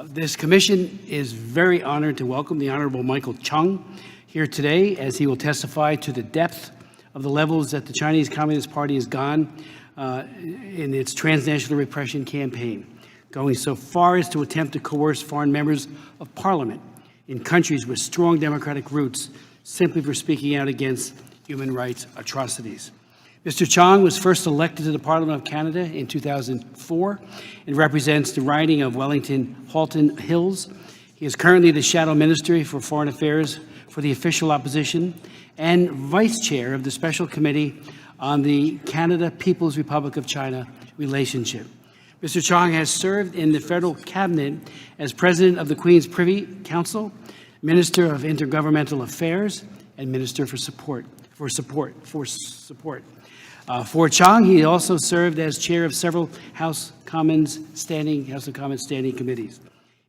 This commission is very honored to welcome the Honorable Michael Chong here today, as he will testify to the depth of the levels that the Chinese Communist Party has gone in its transnational repression campaign, going so far as to attempt to coerce foreign members of parliament in countries with strong democratic roots simply for speaking out against human rights atrocities. Mr. Chong was first elected to the Parliament of Canada in 2004 and represents the riding of Wellington-Halton Hills. He is currently the Shadow Minister for Foreign Affairs for the official opposition and Vice Chair of the Special Committee on the Canada-People's Republic of China relationship. Mr. Chong has served in the federal cabinet as President of the Queen's Privy Council, Minister of Intergovernmental Affairs, and Minister for Support. For Chong, he also served as chair of several House of Commons standing committees.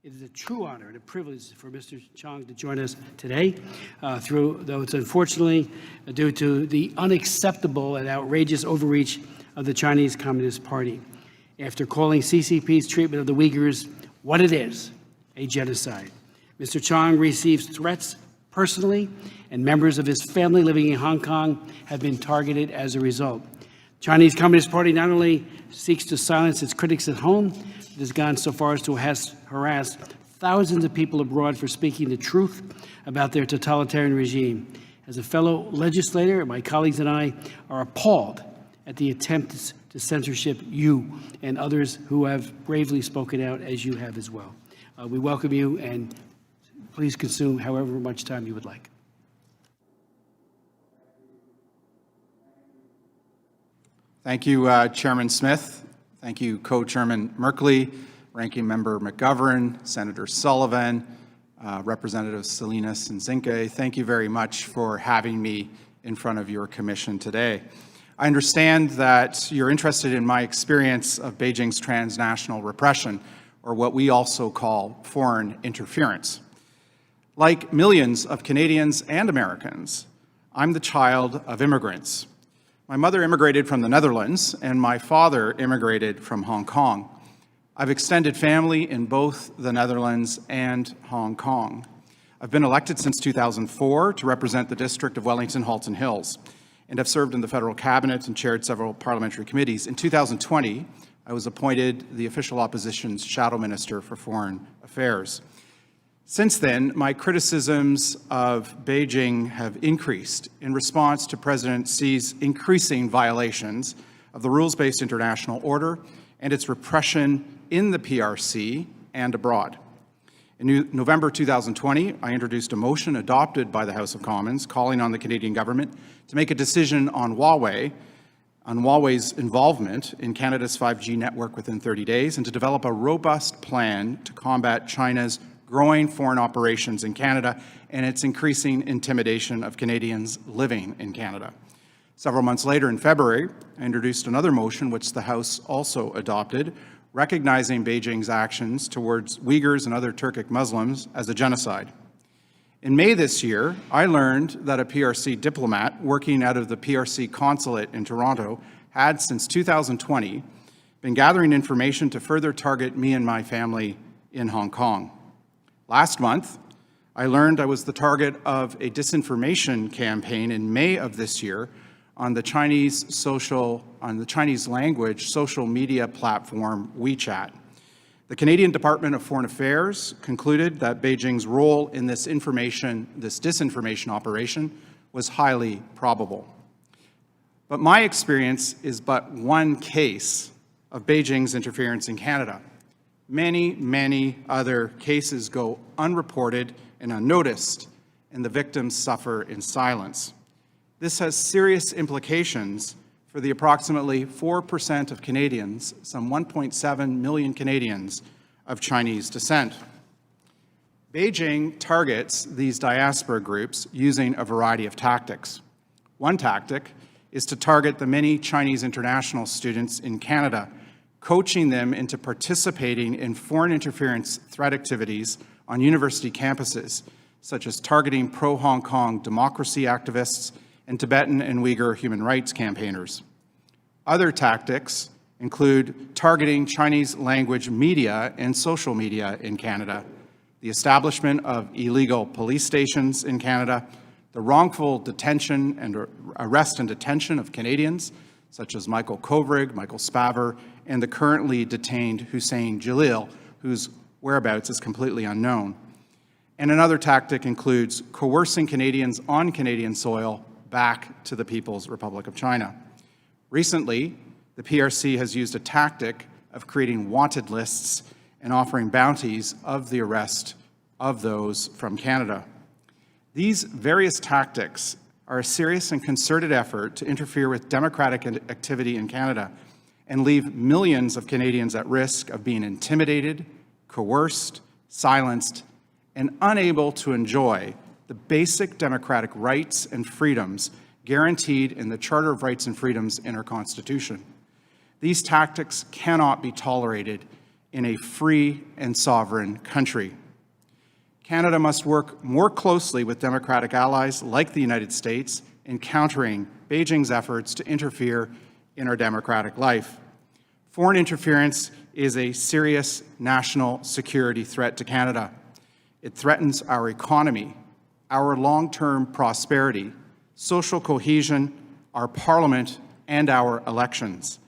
It is a true honor and a privilege for Mr. Chong to join us today, though it's unfortunately due to the unacceptable and outrageous overreach of the Chinese Communist Party, after calling CCP's treatment of the Uyghurs what it is, a genocide. Mr. Chong receives threats personally, and members of his family living in Hong Kong have been targeted as a result. Chinese Communist Party not only seeks to silence its critics at home, it has gone so far as to harass thousands of people abroad for speaking the truth about their totalitarian regime. As a fellow legislator, my colleagues and I are appalled at the attempts to censorship you and others who have bravely spoken out, as you have as well. We welcome you, and please consume however much time you would like. Thank you, Chairman Smith. Thank you, Co-Chairman Merkley, Ranking Member McGovern, Senator Sullivan, Representative Salinas and Zinke. Thank you very much for having me in front of your commission today. I understand that you're interested in my experience of Beijing's transnational repression, or what we also call foreign interference. Like millions of Canadians and Americans, I'm the child of immigrants. My mother immigrated from the Netherlands, and my father immigrated from Hong Kong. I've extended family in both the Netherlands and Hong Kong. I've been elected since 2004 to represent the district of Wellington-Halton Hills, and have served in the federal cabinet and chaired several parliamentary committees. In 2020, I was appointed the official opposition's Shadow Minister for Foreign Affairs. Since then, my criticisms of Beijing have increased in response to President Xi's increasing violations of the rules-based international order and its repression in the PRC and abroad. In November 2020, I introduced a motion adopted by the House of Commons calling on the Canadian government to make a decision on Huawei's involvement in Canada's 5G network within 30 days, and to develop a robust plan to combat China's growing foreign operations in Canada and its increasing intimidation of Canadians living in Canada. Several months later, in February, I introduced another motion, which the House also adopted, recognizing Beijing's actions towards Uyghurs and other Turkic Muslims as a genocide. In May this year, I learned that a PRC diplomat working out of the PRC consulate in Toronto had, since 2020, been gathering information to further target me and my family in Hong Kong. Last month, I learned I was the target of a disinformation campaign in May of this year on the Chinese language social media platform WeChat. The Canadian Department of Foreign Affairs concluded that Beijing's role in this disinformation operation was highly probable. But my experience is but one case of Beijing's interference in Canada. Many, many other cases go unreported and unnoticed, and the victims suffer in silence. This has serious implications for the approximately 4% of Canadians, some 1.7 million Canadians, of Chinese descent. Beijing targets these diaspora groups using a variety of tactics. One tactic is to target the many Chinese international students in Canada, coaching them into participating in foreign interference threat activities on university campuses, such as targeting pro-Hong Kong democracy activists and Tibetan and Uyghur human rights campaigners. Other tactics include targeting Chinese language media and social media in Canada, the establishment of illegal police stations in Canada, the wrongful detention and arrest and detention of Canadians, such as Michael Kovrig, Michael Spavor, and the currently detained Hussein Jalil, whose whereabouts is completely unknown. And another tactic includes coercing Canadians on Canadian soil back to the People's Republic of China. Recently, the PRC has used a tactic of creating wanted lists and offering bounties of the arrest of those from Canada. These various tactics are a serious and concerted effort to interfere with democratic activity in Canada and leave millions of Canadians at risk of being intimidated, coerced, silenced, and unable to enjoy the basic democratic rights and freedoms guaranteed in the Charter of Rights and Freedoms in our Constitution. These tactics cannot be tolerated in a free and sovereign country. Canada must work more closely with democratic allies like the United States in countering Beijing's efforts to interfere in our democratic life. Foreign interference is a serious national security threat to Canada. It threatens our economy, our long-term prosperity, social cohesion, our parliament, and our elections.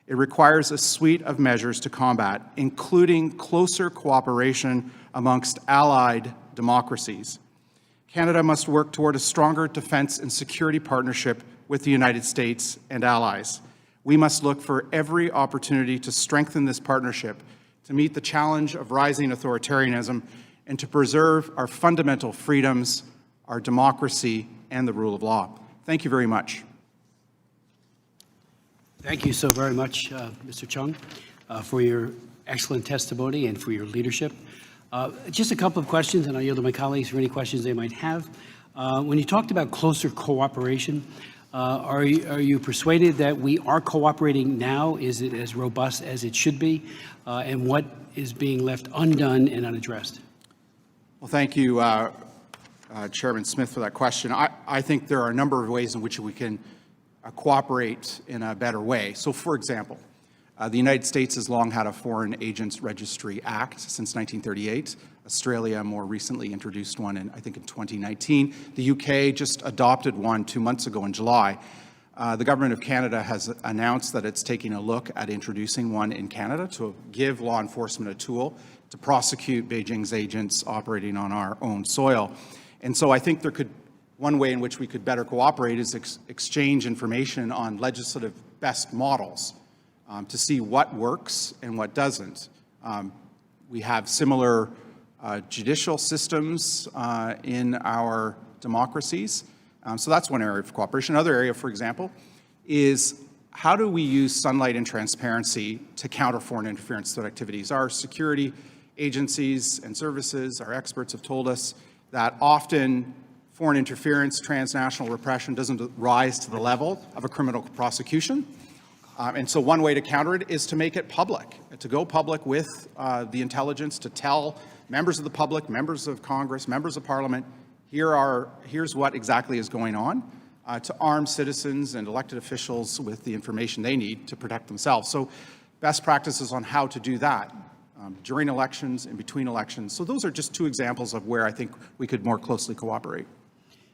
It requires a suite of measures to combat, including closer cooperation amongst allied democracies. Canada must work toward a stronger defense and security partnership with the United States and allies. We must look for every opportunity to strengthen this partnership, to meet the challenge of rising authoritarianism, and to preserve our fundamental freedoms, our democracy, and the rule of law. Thank you very much. Thank you so very much, Mr. Chong, for your excellent testimony and for your leadership. Just a couple of questions, and I'll yield to my colleagues for any questions they might have. When you talked about closer cooperation, are you persuaded that we are cooperating now? Is it as robust as it should be? And what is being left undone and unaddressed? Well, thank you, Chairman Smith, for that question. I think there are a number of ways in which we can cooperate in a better way. So, for example, the United States has long had a Foreign Agents Registry Act since 1938. Australia more recently introduced one, I think, in 2019. The UK just adopted one 2 months ago in July. The Government of Canada has announced that it's taking a look at introducing one in Canada to give law enforcement a tool to prosecute Beijing's agents operating on our own soil. And so I think one way in which we could better cooperate is exchange information on legislative best models to see what works and what doesn't. We have similar judicial systems in our democracies. So that's one area of cooperation. Another area, for example, is how do we use sunlight and transparency to counter foreign interference threat activities? Our security agencies and services, our experts have told us that often foreign interference, transnational repression doesn't rise to the level of a criminal prosecution. And so one way to counter it is to make it public, to go public with the intelligence, to tell members of the public, members of Congress, members of Parliament, here's what exactly is going on, to arm citizens and elected officials with the information they need to protect themselves. So best practices on how to do that during elections and between elections. So those are just two examples of where I think we could more closely cooperate.